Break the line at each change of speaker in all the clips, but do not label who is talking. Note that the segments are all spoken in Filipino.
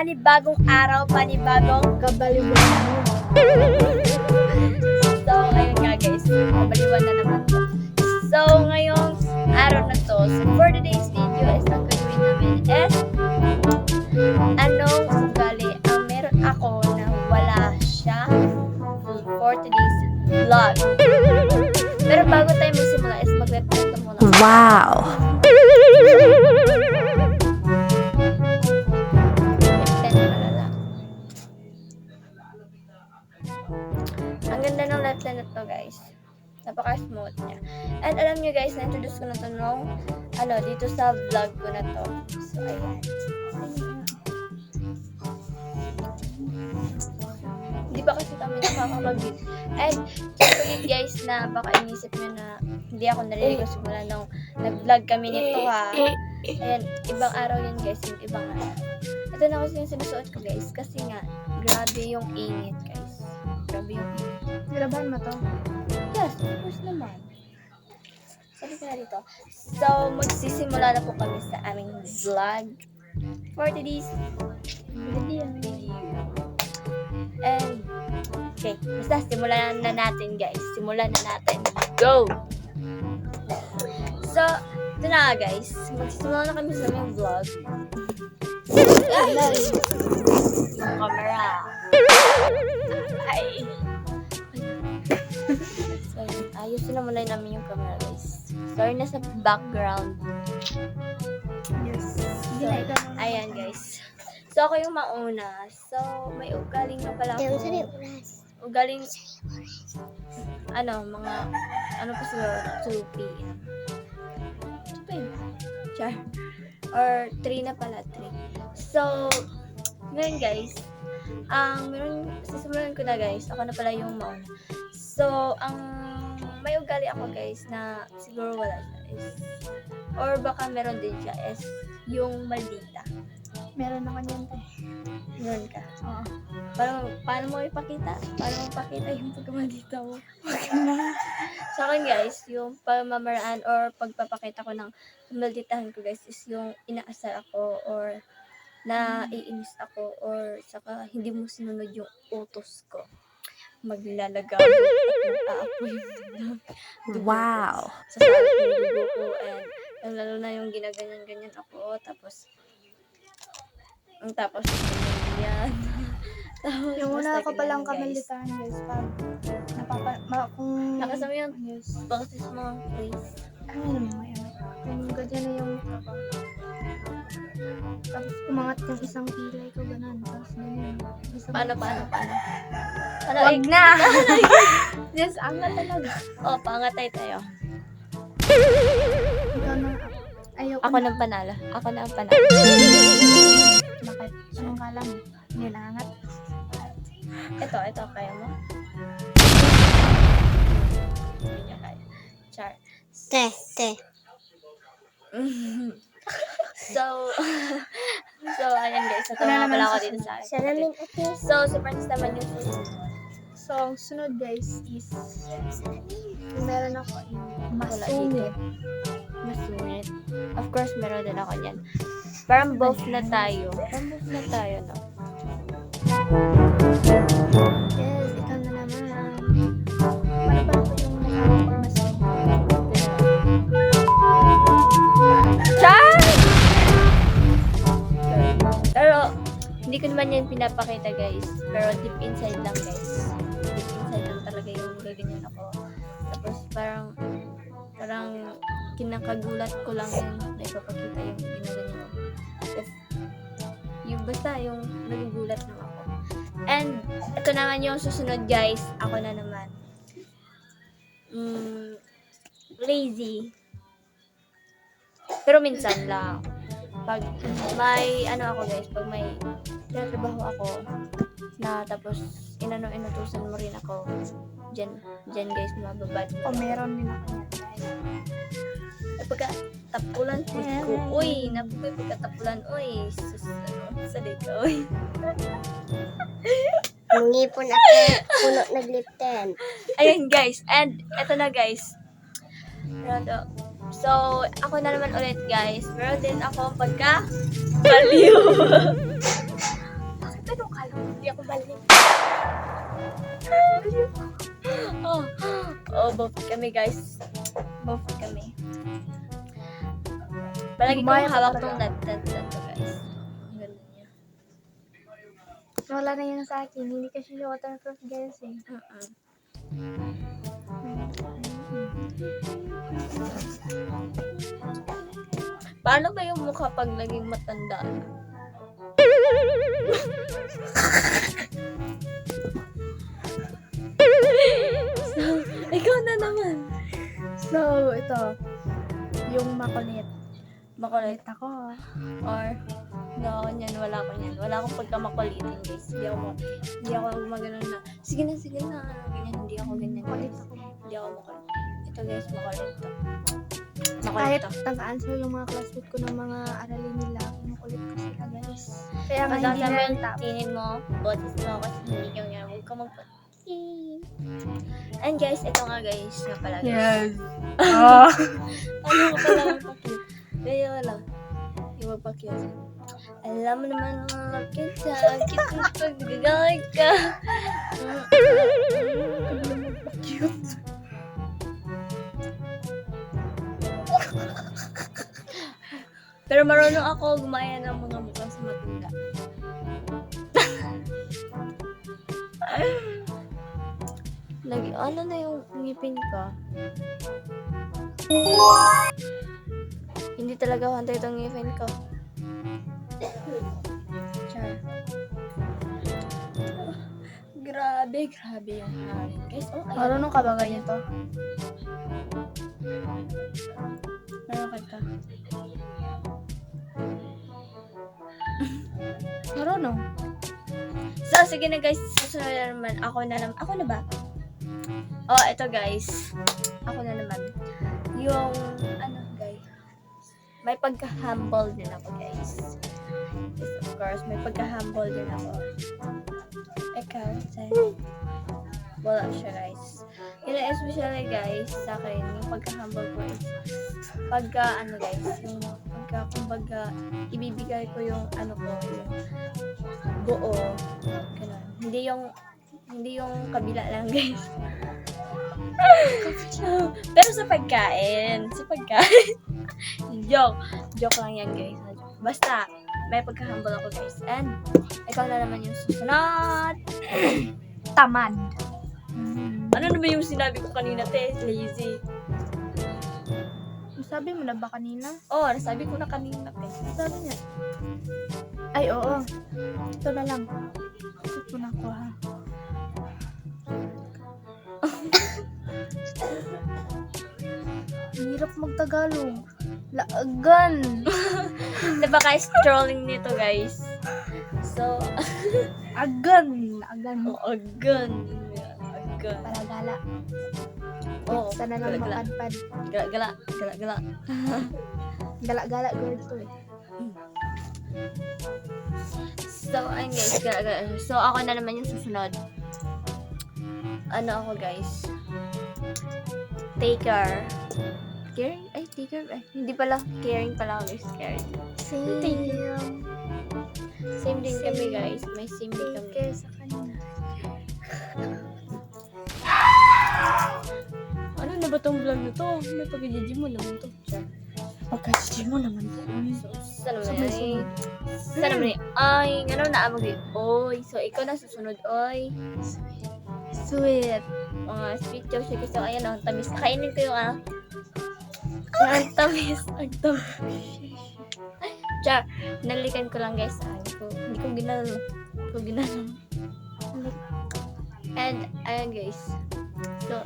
panibagong araw, panibagong kabaliwan. So, ayun nga guys, kabaliwan na naman to. So, ngayong araw na to, so for today's video is ang gagawin namin is anong ugali ang meron ako na wala siya for today's vlog. Pero bago tayo magsimula is magre-present muna.
Wow!
Ang ganda ng left hand na to guys. Napaka-smooth niya. And alam nyo guys, na-introduce ko na to nung dito sa vlog ko na to. So, ayan. Hindi ba kasi kami nakakapag-beat? And, ulit guys na baka inisip nyo na hindi ako narinig ko simula nung nag-vlog kami nito ha. Ayan, ibang araw yun guys, yung ibang araw. Ito na kasi yung sinusuot ko guys, kasi nga, grabe yung init guys. Grabe yung init.
Nilaban mo to?
Yes, of course naman. Sabi ko na dito. So, magsisimula na po kami sa aming vlog for today's video. And, okay, basta simulan na natin guys. Simulan na natin. Go! So, ito na nga guys. Magsisimula na kami sa aming vlog. Yung camera. Ay. So, ayusin na muna namin yung camera guys. Sorry na sa background.
Yes.
So, ayan guys. So, ako yung mauna. So, may ugaling na pala ako. Ugaling, pa siguro, 2 p.m. 2 p.m. Char. Or 3 na pala, 3. So, ngayon guys, sisimulan ko na guys. Ako na pala yung mauna. So, may ugali ako guys na siguro wala siya is, or baka meron din siya is yung maldita.
Meron ako niyan to.
Meron ka?
Oo.
Paano mo ipakita? Paano mo ipakita yung pagkamaldita mo?
Wag na.
Sa akin guys, yung pamamaraan or pagpapakita ko ng malditahan ko guys is yung inaasar ako or naiinis ako or saka hindi mo sinunod yung utos ko. Maglalagaw at mag-aapoy
Wow!
sa salat ng dugo ko and lalo na yung ginaganyan-ganyan ako tapos yan. Tapos
Yung una
basta
ko palang
ganyan, guys.
kamalitahan guys. Kung
Nakasama yung
yes.
boses mo, please.
Ano mo yan? Kung ganyan na yung tapos umangat yung isang pilay ko ganun. Tapos ganyan.
Paano?
Wag na! Yes, angat talaga.
Oh, pangatay tayo.
Ikaw na. Ayoko
Ako
na.
nang panalo. Ako na ang panalo.
Bakit? Anong kala mo? Nilangat?
Ito, kaya mo? Hindi niya kaya. Char.
Te.
So, ayan guys. Ito nga pala ako dito sa akin. So, si Francis naman yung susunod.
So, ang sunod guys is yung meron ako yung
Wala
masungit.
Masungit. Of course, meron din ako yan. Parang both na tayo. No?
Yes, ikaw na naman. Paano ba ako yung nakakapag masungit?
Char! Pero, hindi ko naman yan pinapakita guys. Pero deep inside lang guys. Deep inside lang talaga yung gaganyan ako. Tapos parang kinakagulat ko lang yun na ipapakita yung ginaganyan ako. Basta yung nagugulat lang ako. And, ito naman yung susunod guys. Ako na naman. Lazy. Pero minsan lang. Pag may, pag may tinatrabaho ako, na tapos inutusan mo rin ako, dyan guys, mababad mo.
O, meron din ako yan.
Pagka tapulan ko, uy, pagkatapulan, uy, sa dito, uy.
Ngipon ako, puno naglipten.
Ayun guys, and eto na guys. So, ako na naman ulit guys. Meron din ako pagka baliw.
Ano ka lang? Hindi ako balik.
Both kami guys. Both kami. Palagi
Gumaya
kong
ka
hawak
talaga.
tong nagtat to guys. Ang ganda niya.
Wala na yun sa akin. Hindi kasi siya waterproof guys eh.
Paano ba yung mukha pag naging matanda na? So, ikaw na naman.
So, ito. Yung makulit.
Makulit
Ako.
or no, niyan, wala ko niyan. Wala akong pagkamakulitin, guys. Hindi ako maganon na, sige na, ganyan, hindi ako ganyan, guys. Hindi ako makulit. Ito, guys, makulit to.
Kahit
Makulit to.
nag-answer yung mga classmate ko ng mga aralin nila, kinukulit ko sila guys. Kaya nga hindi
Magsasabi
na
yung
top.
tinin mo, botis mo kasi hindi ka nga, huwag ka magpatin. And guys, ito nga guys, nga pala guys. Ano ka pala magpakit? Kaya wala. Yung magpakit. Alam mo naman mga kita, kita pag nagagalit ka.
Cute.
Pero marunong ako gumaya ng mga mukha sa matanda. Ano na yung ngipin ko? Hindi talaga hantay itong ngipin ko. Char. Grabe yung hangin. Guys, oh, ayan.
Marunong ka ba ganito?
Meron ka ito.
Marunong.
So, sige na guys. Susunod na naman. Ako na ba? Oh, ito guys. Ako na naman. Yung, guys. May pagka-humble din ako, guys. Yes, of course. May pagka-humble din ako. Ikaw, sa'yo. Wala siya, guys. Yun ang especially, guys, sa akin, yung pagka-humble ko is guys, yung kumbaga, ibibigay ko yung yung buo. Ganun. Hindi yung kabila lang, guys. Pero sa pagkain. Joke lang yan, guys. Basta, may pagka-humble ako, guys. And, ikaw na naman yung susunod.
Tamad.
Ano na ba yung sinabi ko kanina, te? Lazy.
Sabi mo na ba kanina?
Oh, nasabi ko na kanina, te.
Sabi niya. Ay, oo. Ito na lang. Ito na ko ha. Hirap magtagalog. Laagan.
Diba guys, trolling nito, guys. So,
Agan. Agan.
agad.
Palagala.
Oo,
Sana lang
gala-gala.
mapadpad.
Gala-gala.
Gala-gala girl to eh.
So, ayun guys, gala-gala. So, ako na naman yung susunod. Ako guys. Taker. Caring? Ay, taker. Ay, hindi pala. Caring pala ako guys. Caring.
Same.
Same din kami guys. May same din kami.
Take care sa kanya.
Ano na ba tong vlog na to? May pag-GG mo naman to. Char.
Pagka-GG mo naman.
Sana mo na eh. Sana mo na eh. Ay, ano na amag eh. Oy. So, ikaw na susunod. Oy.
Sweet.
Mga sweet chow siya. So, ayan o. Tamis. Kainin ko yung ang tamis. Ang tamis. Char. Nalikan ko lang guys. Hindi ko ginano. And, ayan guys. So,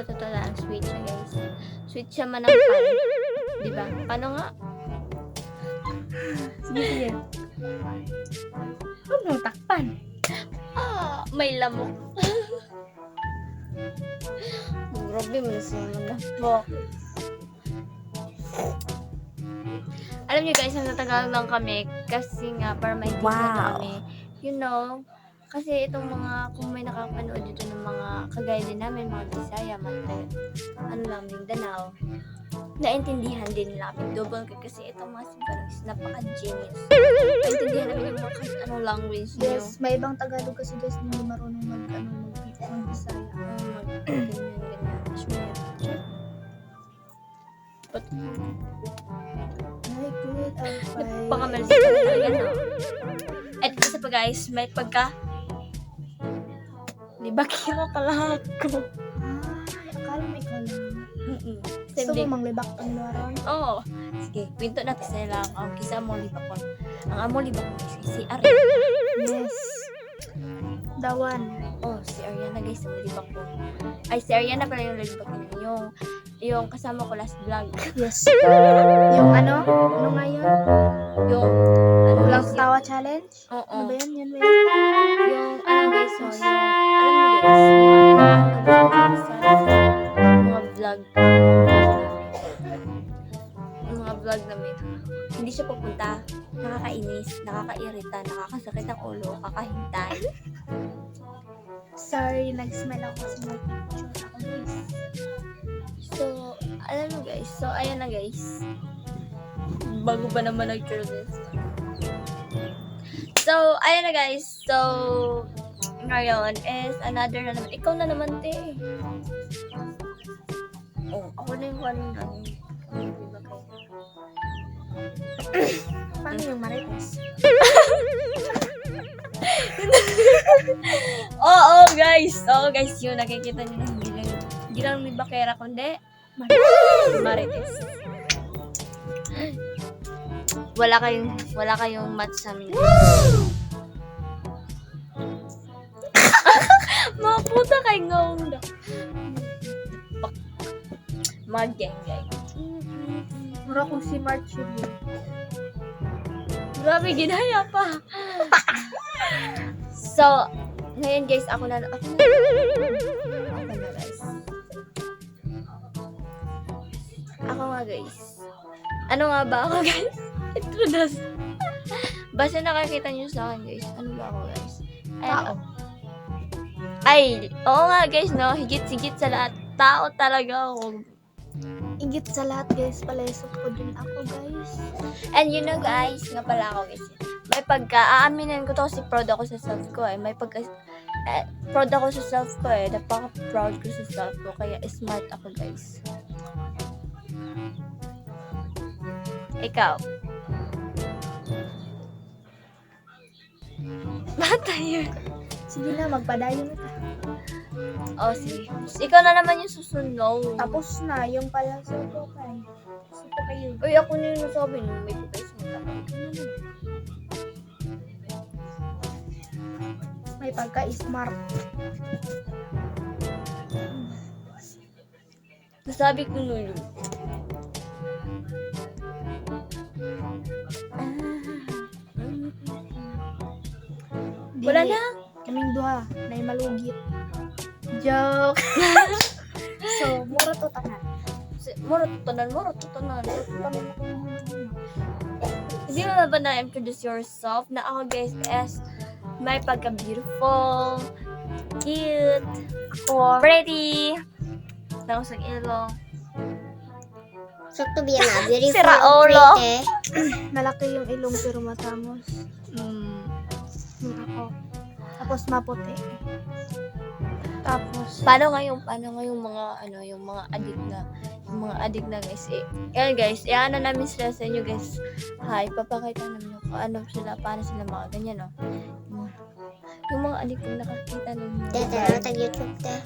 totoo lang. Sweet siya guys. Sweet siya man ang pan. Diba? Paano nga?
Sige. Huwag mong takpan.
May lamok. Grabe mo na siya manapok. Alam niyo guys, nagtatagal lang kami kasi nga para maintindihan kami. You know, kasi itong mga, kung may nakapanood dito ng mga kagaya din namin, mga Bisaya, mga Mindanao, naintindihan din nila kami double K kasi itong mga Cebuanos napaka-genius. Naintindihan namin yung mga kahit anong language niyo.
Yes, may ibang Tagalog kasi guys na hindi marunong mag-Bisaya.
Ganyan. But,
Ay, good.
pangamalis ka na talaga, no? At isa pa guys, may pagka... Di ba kira pala ako?
Ay, akala mo ikaw lang.
Same
Gusto
din.
mo manglibak ang luaron?
Oo. Sige, kwento natin sa nila ang kisa mo libakon. Ang amo libakon guys, si Ari.
Yes. Dawan.
Oh, si Ariana guys, ang libakon. Ay, si Ariana pala yung libakon. Yung kasama ko last vlog.
Yes. Yung ano? Ano nga yun?
Yung, ano
Walang
guys,
tawa challenge?
Oo.
Ano ba yun? Yun ba yun?
Yung, ano guys, so, yung, alam niyo guys, yung mga vlog, yung mga vlog namin, hindi siya pupunta, nakakainis, nakakairita, nakakasakit ang ulo, kakahintay.
Sorry, nag-smile ako kasi mag-picture ako guys.
So, alam mo guys, so ayan na guys, bago ba naman nag-children's? So, ayan na guys, so, ngayon is another na naman. Ikaw na naman, te. Oh, ako na yung one na.
Paano yung Marites?
Oo, guys. Oo, guys, yun. Nakikita nyo na hindi lang may bakera, kundi Marites. Wala kayong match sa amin. Mga puta kay ngawang. Mag-geng-geng.
Mura kong si March yun.
Grabe, ginaya pa. So, ngayon guys, ako na guys. Ako nga guys. Ano nga ba ako guys? Ito na. Basta nakakita nyo sa akin guys. Ano ba ako guys?
Tao.
Ay, oo nga guys, no? Higit-higit sa lahat. Tao talaga ako.
Ingit sa lahat guys. Palesok ko din ako guys.
And you know guys, nga pala ako guys. May aaminin ko to kasi proud ako sa self ko eh. Proud ako sa self ko eh. Napaka-proud ko sa self ko. Kaya smart ako guys. Ikaw. Bata yun.
Sige na, magpadayon na.
Oh, sige. Ikaw na naman yung susunod.
Tapos na, yung pala sa Tokay. Sa Tokay yun.
Uy, ako na yung nasabi nung may pagkais mo tapos.
May pagka-smart.
Nasabi ko nun yun. Wala na.
Kaming duha, na malugit. Joke! So, mura to tanan.
Moro tutunan. Hindi mo na ba na-introduce yourself na ako guys is may pagka-beautiful, cute, pretty, tapos ang ilong.
Sakto biya na. Beautiful.
Sira ulo.
Pretty.
Malaki yung ilong pero matamos. Yung ako. Tapos maputi. Tapos,
Paano nga yung mga yung mga addict na guys. Yan guys, ano namin sila sa inyo guys. Hi, papakita namin kung paano sila mga ganyan, no. Yung mga addict na nakakita ng
Tete, tag-YouTube te.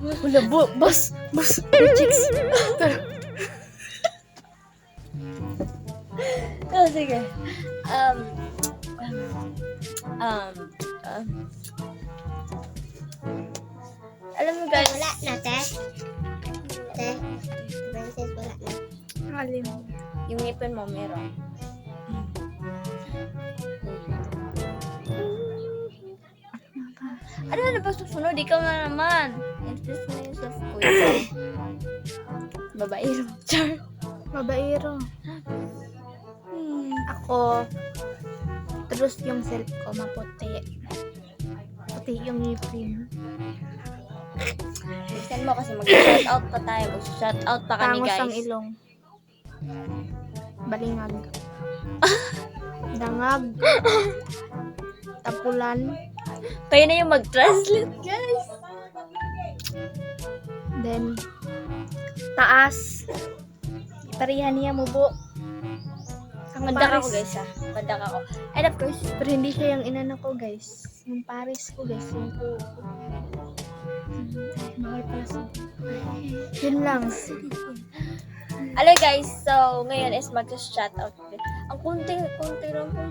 Wala, boss, chicks. Oh, sige. Alam mo guys,
Wala na te. Te. Princess, wala na.
alim.
yung ngipin mo meron. Ano na ba susunod? Ikaw na naman. Introduce mo na yung self ko. Babaero. Char.
Babaero. Ako, terus yung self ko maputi. Puti yung ngipin.
Bilisan mo kasi mag-shoutout pa tayo. Mag-shoutout pa kami,
Tangos
guys.
ang ilong. Balingag. Dangag. Tapulan.
Kayo na yung mag-translate, guys.
Then, taas. Parihan niya mo po. Ang
Pandak ako,
Paris.
guys, ha. Pandak ako. And of course,
Pero hindi siya yung inano ko, guys. Yung Paris ko, guys. Yung po. Mahal pala sa... Yun lang.
hello guys, so ngayon is mag-shoutout. Ang kunti lang pong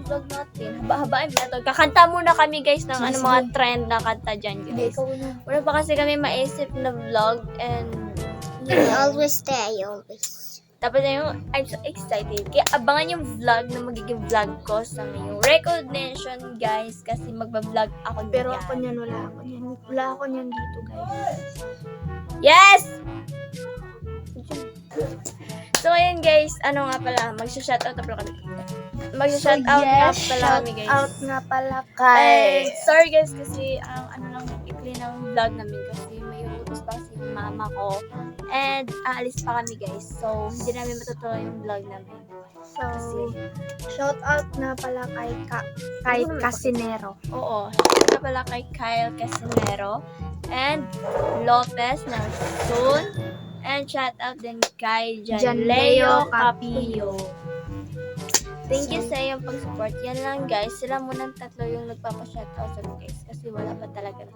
vlog natin. Haba-habain na to. Kakanta muna kami guys ng ano, mga trend na kanta dyan,
Hindi,
guys.
ikaw na.
Wala pa kasi kami maisip na vlog and
Always stay, always.
tapos na yung I'm so excited. Kaya abangan yung vlog na magiging vlog ko sa ngayong recognition guys kasi magba-vlog ako
Pero
niyan.
ako niyan, wala ako niyan. Wala ako niyan dito, guys.
Yes! So, ayun guys, ano nga pala, mag-shoutout na pala kami. Mag-shoutout nga pala kami guys.
Out nga pala
Ay,
kay...
sorry guys kasi ang ano lang, ikli ng vlog namin kasi may utos pa kasi yung mama ko. And aalis pa kami guys. So, hindi namin matutuloy yung vlog namin.
So, shout out na pala kay Casinero.
Oo, shoutout na pala kay Kyle Casinero and Lopez Nelson. And shout out din kay Janleo Capillo. Thank you sa iyong pag-support. Yan lang guys. Sila munang tatlo yung nagpapa-shoutout sa amin guys. Kasi wala pa talaga.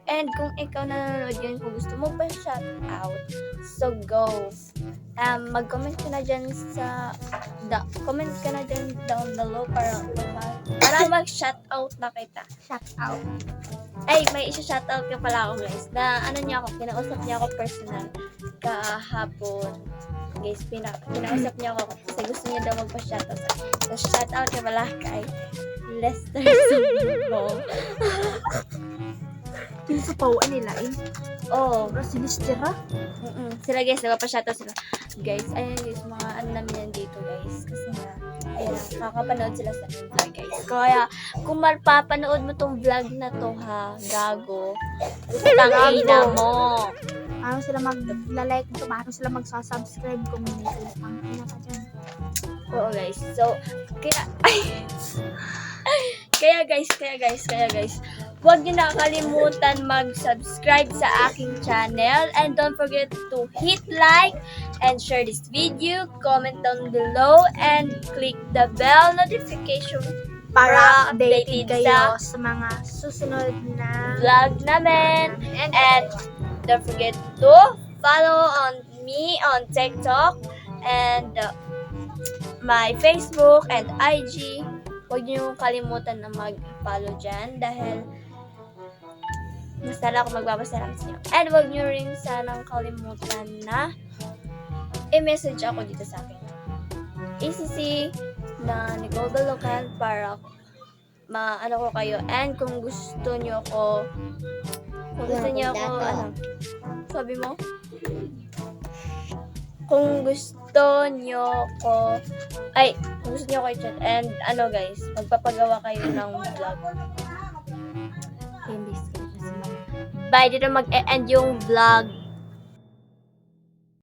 And kung ikaw nanonood yun, kung gusto mo pa shoutout, so go. Mag-comment ka na dyan sa... comment ka na dyan down below para mag-shoutout na kita.
Shout out.
Ay, may isa-shoutout ka pala ako guys. Na ano niya ako, kinausap niya ako personal kahapon. Guys, kinausap niya ako kasi gusto niya daw magpa-shoutout. So, shoutout ka pala kay Lester Subo.
Pinasapawaan nila eh.
Oh,
Pero sinistira.
sila guys, nagpa-shoutout sila. Guys, ayun guys, mga ano namin yan dito guys. Kasi nga, ayun, nakakapanood sila sa aming vlog guys. Kaya, kung mapapanood mo tong vlog na to ha, gago, tangina mo.
Paano sila mag-like ito? Paano sila magsasubscribe kung hindi sila pang ka dyan?
Oo guys. So, kaya guys, huwag niyo nakakalimutan mag-subscribe sa aking channel and don't forget to hit like and share this video, comment down below and click the bell notification
Para updated
updated
kayo sa mga susunod na
vlog namin. And don't forget to follow on me on TikTok and my Facebook and IG. Huwag niyo kalimutan na mag-follow dyan dahil mas tala ako magbabasalamat sa inyo. And huwag niyo rin sanang kalimutan na i-message ako dito sa akin. ACC na Nicole Balocan para maano ko kayo. And kung gusto niyo ako, sabi mo? Kung gusto niyo ko, kung gusto niyo ko i-chat, and ano guys, magpapagawa kayo ng vlog. Bye, dito mag-e-end yung vlog